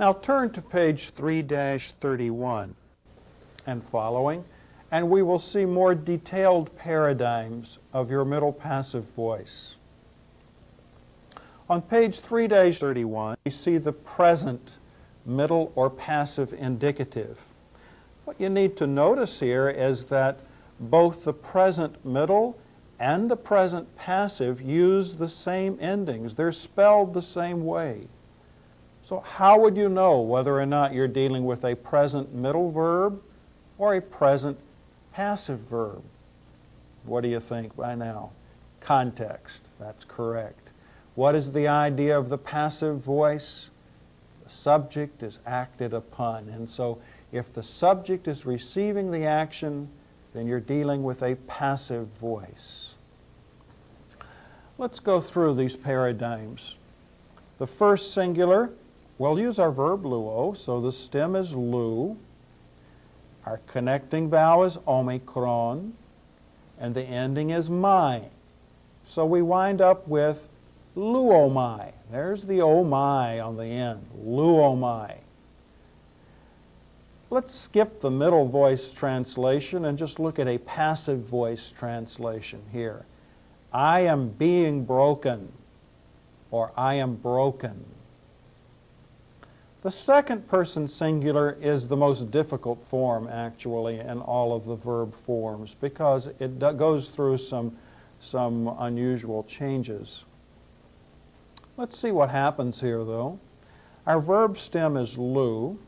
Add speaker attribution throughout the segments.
Speaker 1: Now turn to page 3-31 and following, and we will see more detailed paradigms of your middle passive voice. On page 3-31, we see the present middle or passive indicative. What you need to notice here is that both the present middle and the present passive use the same endings. They're spelled the same way. So how would you know whether or not you're dealing with a present middle verb or a present passive verb? What do you think by now? Context. That's correct. What is the idea of the passive voice? The subject is acted upon. And so if the subject is receiving the action, then you're dealing with a passive voice. Let's go through these paradigms. The first singular, we'll use our verb luo, so the stem is lu. Our connecting vowel is omicron, and the ending is mai. So we wind up with luomai. There's the omai on the end, luomai. Let's skip the middle voice translation and just look at a passive voice translation here. I am being broken, or I am broken. The second person singular is the most difficult form, actually, in all of the verb forms because it goes through some unusual changes. Let's see what happens here, though. Our verb stem is lu,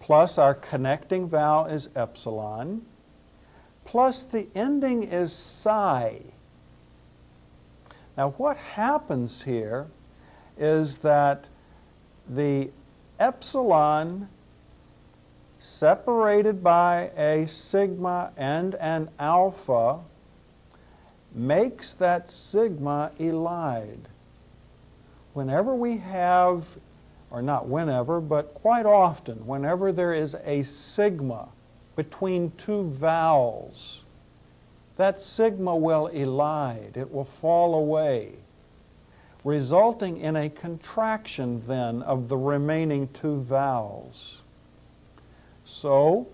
Speaker 1: plus our connecting vowel is epsilon, plus the ending is psi. Now, what happens here is that the epsilon separated by a sigma and an alpha makes that sigma elide. Whenever we have, or not whenever, but quite often, whenever there is a sigma between two vowels, that sigma will elide, it will fall away, resulting in a contraction then of the remaining two vowels. So,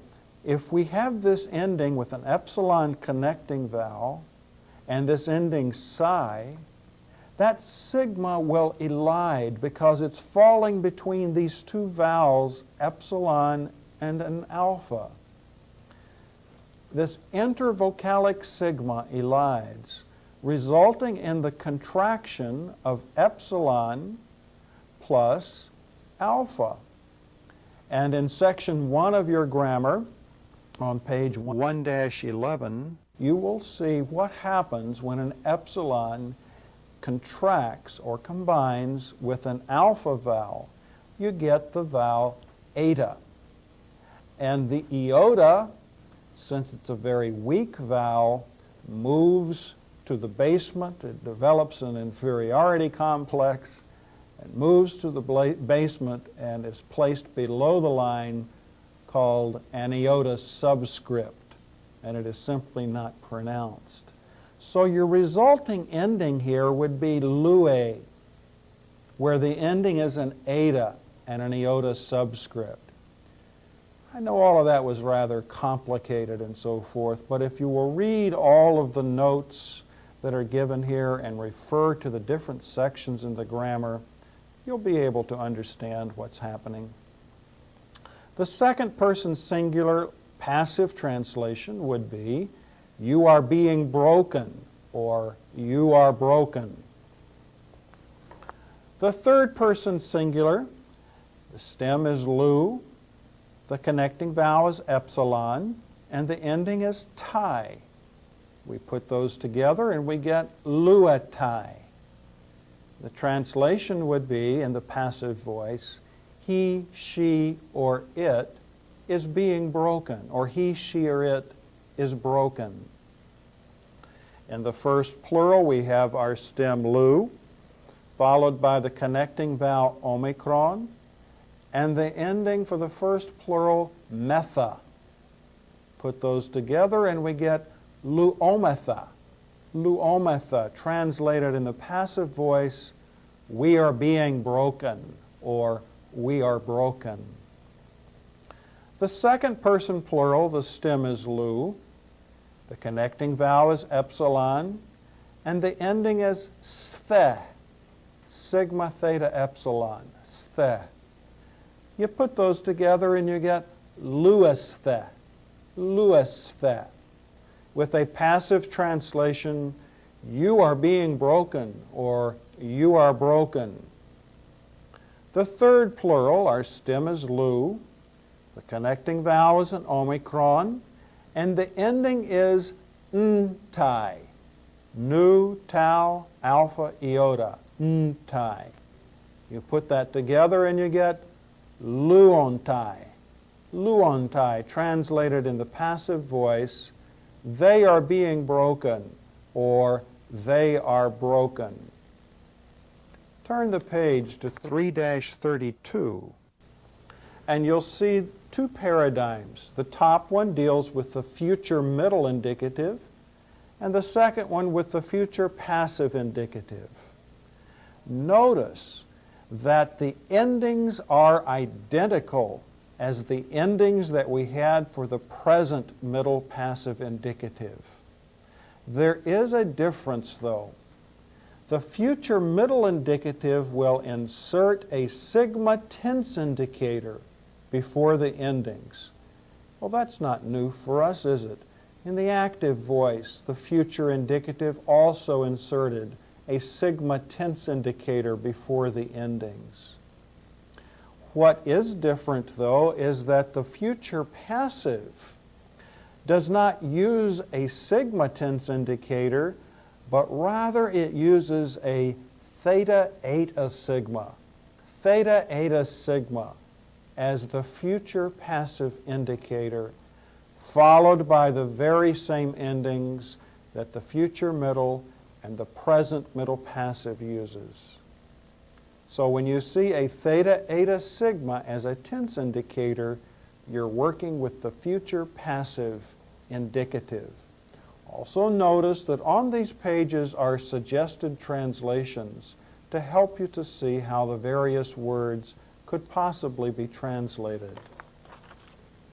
Speaker 1: if we have this ending with an epsilon connecting vowel and this ending psi, that sigma will elide because it's falling between these two vowels, epsilon and an alpha. This intervocalic sigma elides, resulting in the contraction of epsilon plus alpha. And in section 1 of your grammar, on page 1-11, you will see what happens when an epsilon contracts or combines with an alpha vowel. You get the vowel eta. And the iota, since it's a very weak vowel, moves to the basement. It develops an inferiority complex. It moves to the basement and is placed below the line called an iota subscript. And it is simply not pronounced. So your resulting ending here would be lue, where the ending is an eta and an iota subscript. I know all of that was rather complicated and so forth, but if you will read all of the notes that are given here and refer to the different sections in the grammar, you'll be able to understand what's happening. The second person singular passive translation would be, you are being broken, or you are broken. The third person singular, the stem is lu, the connecting vowel is epsilon, and the ending is tai. We put those together and we get luetai. The translation would be, in the passive voice, he, she, or it is being broken, or he, she, or it is broken. In the first plural, we have our stem lu, followed by the connecting vowel omicron, and the ending for the first plural, metha. Put those together and we get luometha. Luometha, translated in the passive voice, we are being broken, or we are broken. The second person plural, the stem is lu, the connecting vowel is epsilon, and the ending is sthe, sigma theta epsilon, sthe. You put those together and you get luesthe, luesthe. With a passive translation, you are being broken, or you are broken. The third plural, our stem is lu, the connecting vowel is an omicron, and the ending is ntai, nu, tau, alpha, iota, ntai. You put that together and you get luontai, luontai, translated in the passive voice, they are being broken, or they are broken. Turn the page to 3-32, and you'll see two paradigms. The top one deals with the future middle indicative, and the second one with the future passive indicative. Notice that the endings are identical as the endings that we had for the present middle passive indicative. There is a difference, though. The future middle indicative will insert a sigma tense indicator before the endings. Well, that's not new for us, is it? In the active voice, the future indicative also inserted a sigma tense indicator before the endings. What is different, though, is that the future passive does not use a sigma tense indicator, but rather it uses a theta eta sigma as the future passive indicator, followed by the very same endings that the future middle and the present middle passive uses. So when you see a theta eta sigma as a tense indicator, you're working with the future passive indicative. Also notice that on these pages are suggested translations to help you to see how the various words could possibly be translated.